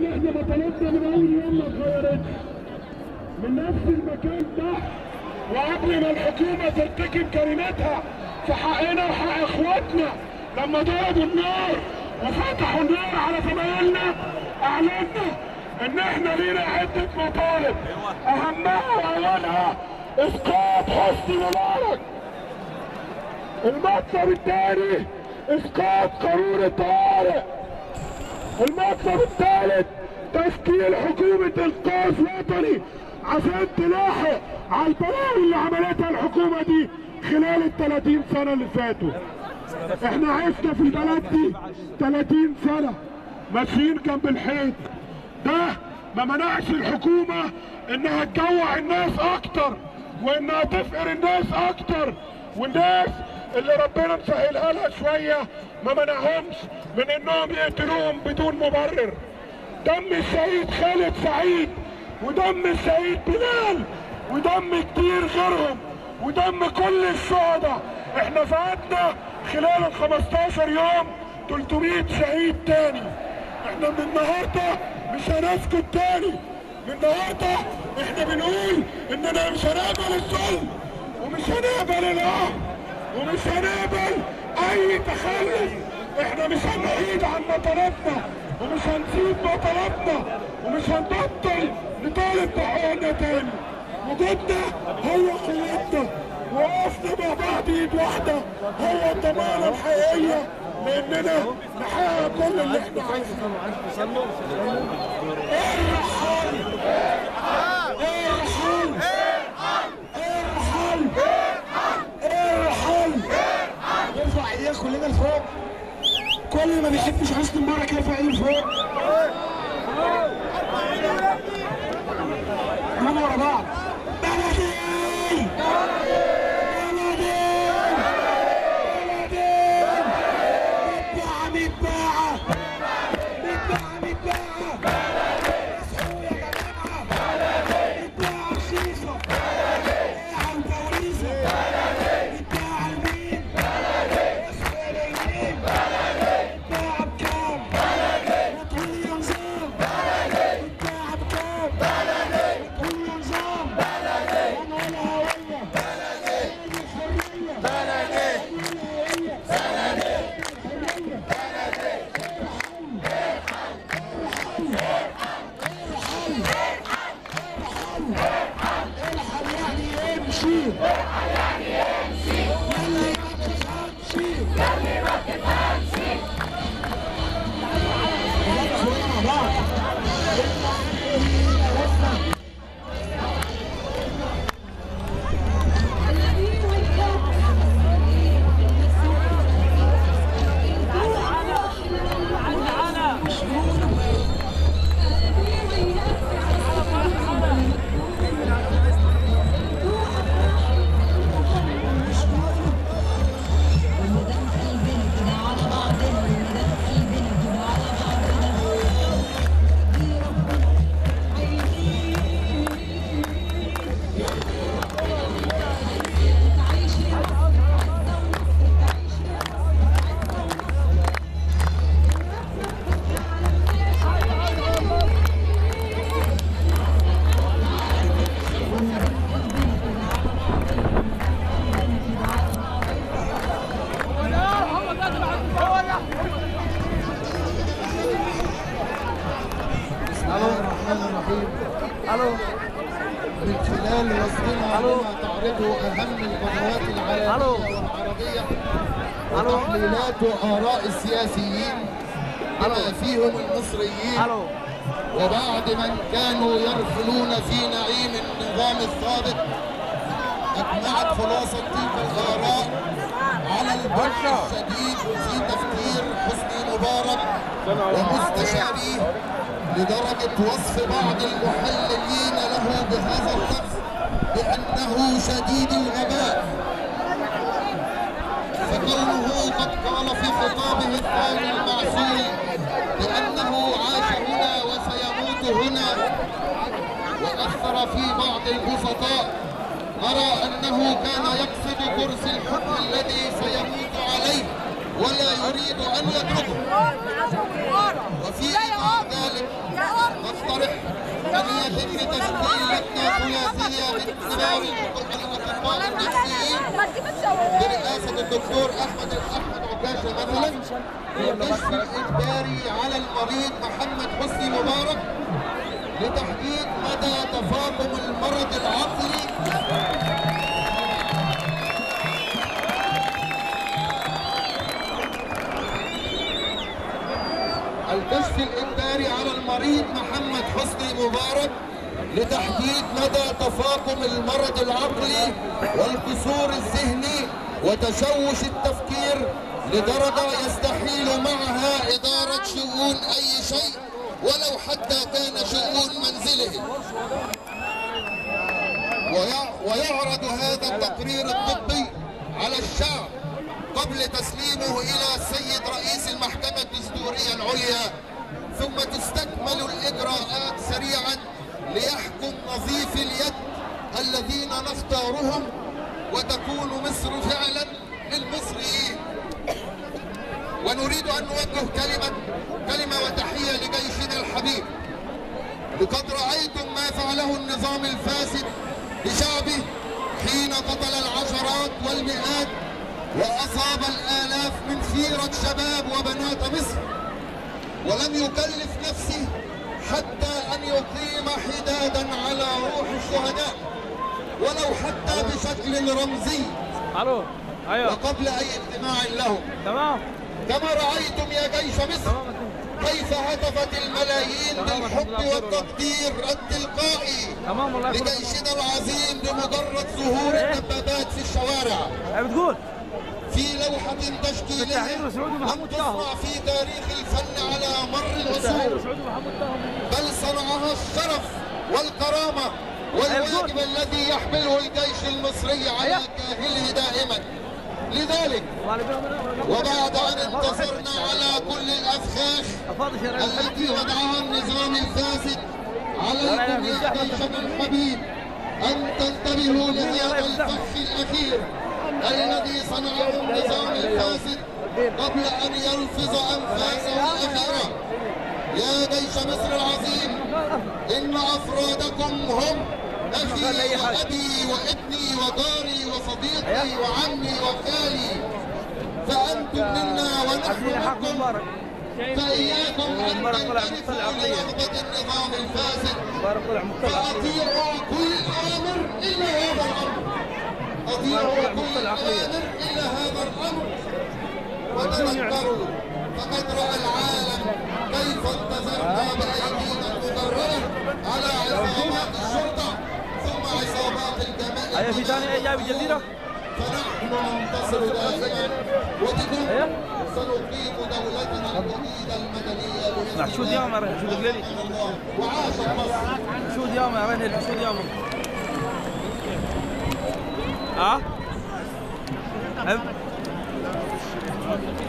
احنا مطالبنا من اول يوم ما اتغيرتش، من نفس المكان ده، وقبل ما الحكومه ترتكب جريمتها في حقنا وحق اخواتنا لما ضربوا النار وفتحوا النار على زمايلنا، اعلنا ان احنا لينا عده مطالب اهمها واولها اسقاط حسني مبارك. المطلب الثاني اسقاط قانون الطوارئ. المطلب الثالث تشكيل حكومة انقاذ وطني عشان تلاحق على البلاوي اللي عملتها الحكومة دي خلال ال 30 سنة اللي فاتوا. احنا عشنا في البلد دي 30 سنة ماشيين جنب الحيط، ده ما منعش الحكومة انها تجوع الناس اكتر وانها تفقر الناس اكتر، والناس اللي ربنا مسهلها لها شويه ما منعهمش من انهم يقتلوهم بدون مبرر. دم الشهيد خالد سعيد ودم الشهيد بلال ودم كتير غيرهم ودم كل الشهداء، احنا فاتنا خلال ال 15 يوم 300 شهيد تاني. احنا من النهارده مش هنسكت تاني، من النهارده احنا بنقول اننا مش هنقبل الظلم ومش هنقبل القهر ومش هنقبل اي تخلف. احنا مش هنعيد عن مطالبنا ومش هنسيب مطالبنا ومش هنبطل نطالب بحقوقنا تاني. وجودنا هو قوتنا، وقفنا مع بعض ايد واحده هو الضمانه الحقيقيه لاننا نحقق كل اللي احنا عايزينه. ارحل ارحل ارحل ارحل. ارفع ايديك كلنا لفوق، كل ما بيحبش حسني مبارك يرفع ايده لفوق. كلنا ورا بعض. بلدي من خلال وصلنا لما تعرضه اهم القنوات العالميه والعربيه وتحليلات واراء السياسيين بما فيهم المصريين، وبعد من كانوا يرفلون في نعيم النظام السابق، اجمعت خلاصه تلك الاراء على البعد الشديد في تفكير حسني مبارك ومستشاريه، لدرجة وصف بعض المحللين له بهذا اللفظ بأنه شديد الغباء. فكونه قد قال في خطابه الثاني المعسول بأنه عاش هنا وسيموت هنا، وأثر في بعض البسطاء، أرى أنه كان يقصد كرسي الحكم الذي سيموت عليه ولا يريد أن يتركه. وفي إطار ذلك نقترح أن يتم تشكيل لجنة ثلاثية من كبار الأطباء النفسيين برئاسة الدكتور أحمد عكاشة مثلا للكشف الإجباري على المريض محمد حسني مبارك لتحديد مدى تفاقم المرض العقلي الكشف الإجباري على المريض محمد حسني مبارك لتحديد مدى تفاقم المرض العقلي والكسور الذهني وتشوش التفكير لدرجة يستحيل معها إدارة شؤون أي شيء ولو حتى كان شؤون منزله. ويعرض هذا التقرير الطبي على الشعب قبل تسليمه إلى السيد رئيس المحكمة الدستورية العليا، ثم تستكمل الإجراءات سريعا ليحكم نظيف اليد الذين نختارهم وتكون مصر فعلا للمصريين. ونريد أن نوجه كلمة وتحية لجيشنا الحبيب. لقد رأيتم ما فعله النظام الفاسد بشعبه حين قتل العشرات والمئات وأصاب الآلاف من خيرة شباب وبنات مصر، ولم يكلف نفسه حتى أن يقيم حدادا على روح الشهداء ولو حتى بشكل رمزي وقبل أي اجتماع لهم. كما رأيتم يا جيش مصر كيف هتفت الملايين بالحب والتقدير التلقائي لجيشنا العظيم بمجرد ظهور الدبابات في الشوارع في لوحة تشكيلية لم تصنع في تاريخ الفن على مر العصور، بل صنعها الشرف والكرامة والواجب الذي يحمله الجيش المصري على كاهله دائما. لذلك وبعد أن انتصرنا على كل الأفخاخ التي وضعها النظام الفاسد عليكم يا جيشنا الحبيب أن تنتبهوا لهذا الفخ الأخير الذي صنعه النظام الفاسد قبل أن يلفظ أنفاسه الأخيرة. يا جيش مصر العظيم، إن أفرادكم هم أخي وأبي وابني وجاري وصديقي وعمي وخالي، فأنتم منا ونحن منكم، فإياكم أن تنجرفوا لرغبة النظام الفاسد، فأطيعوا كل آمر إلا هذا الأمر، أطيعوا كل آمر إلا هذا الأمر، وتذكروا فقد رأى العالم كيف انتصرنا بأيدينا المدرعة على عصابات الشرطة ثم عصابات الجماعة. في ثاني جايب جزيرة؟ فنحن ننتصر دائما وبكم سنقيم دولتنا الجديدة المدنية شو اليوم يا رجل؟ شو الليلي؟ وعاش مصر. شو اليوم يا رجل؟ شو اليوم؟ ها؟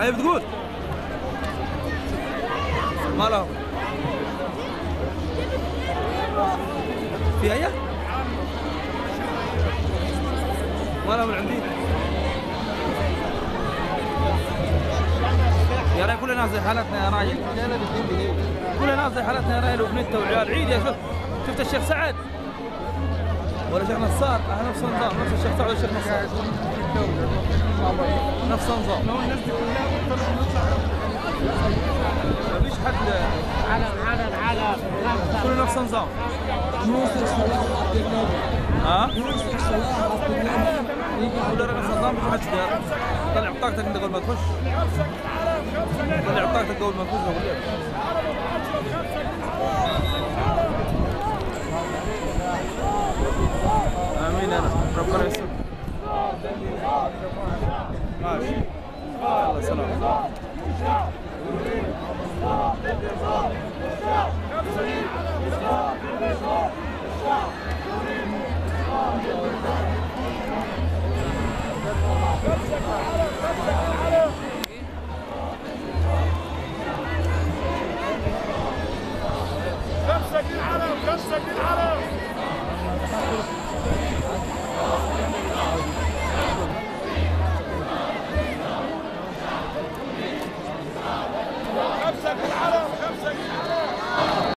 أي بتقول؟ ما له في أيه؟ ما له من عندي يا رجل. كلنا زي حالتنا يا راجل، كلنا زي حالتنا يا راجل، وبنته وعيال عيد. يا شفت الشيخ سعد ولا شيخ نصار؟ احنا نفس النظام، نفس الشيخ سعد والشيخ نصار نفس النظام. ما فيش حد على كله نفس النظام. ها؟ كله نفس النظام. ما حدش داير. طلع بطاقتك انت قبل ما تخش، طلع بطاقتك قبل ما تخش. امين. انا ربنا يستر. ماشي. يلا سلام. كبسة العرب.